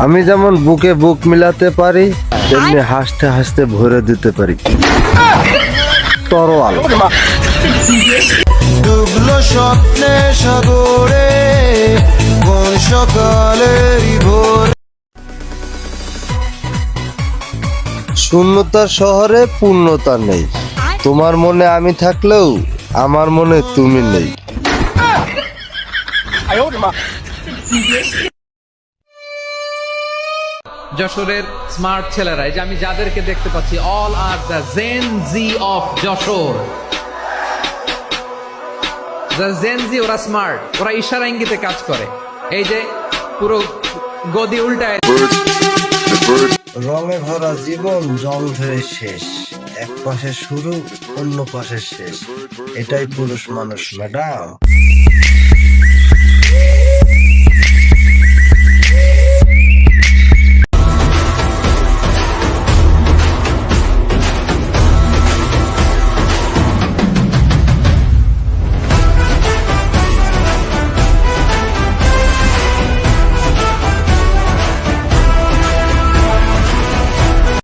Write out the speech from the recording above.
আমি যেমন বুকে বুক মিলাতে পারি, তেমনি হাসতে হাসতে ভরে দিতে পারি তরোয়াল। ডুবলো স্বপ্নে সাগরে কোন সকালের ভোর। শূন্যতার শহরে পূর্ণতা নেই, তোমার মনে আমি থাকলেও আমার মনে তুমি নেই। যশোরের স্মার্ট ছেলেরা, এই যে আমি যাদেরকে দেখতে পাচ্ছি, all are the Gen Z of Jashore. The Gen Z, ওরা স্মার্ট, ওরা ইশারা ইঙ্গিতে কাজ করে। এই যে পুরো গদি উল্টায়। রঙে ভরা জীবন জল ধরে শেষ, এক পাশে শুরু অন্য পাশে শেষ, এটাই পুরুষ মানুষ ম্যাডাম।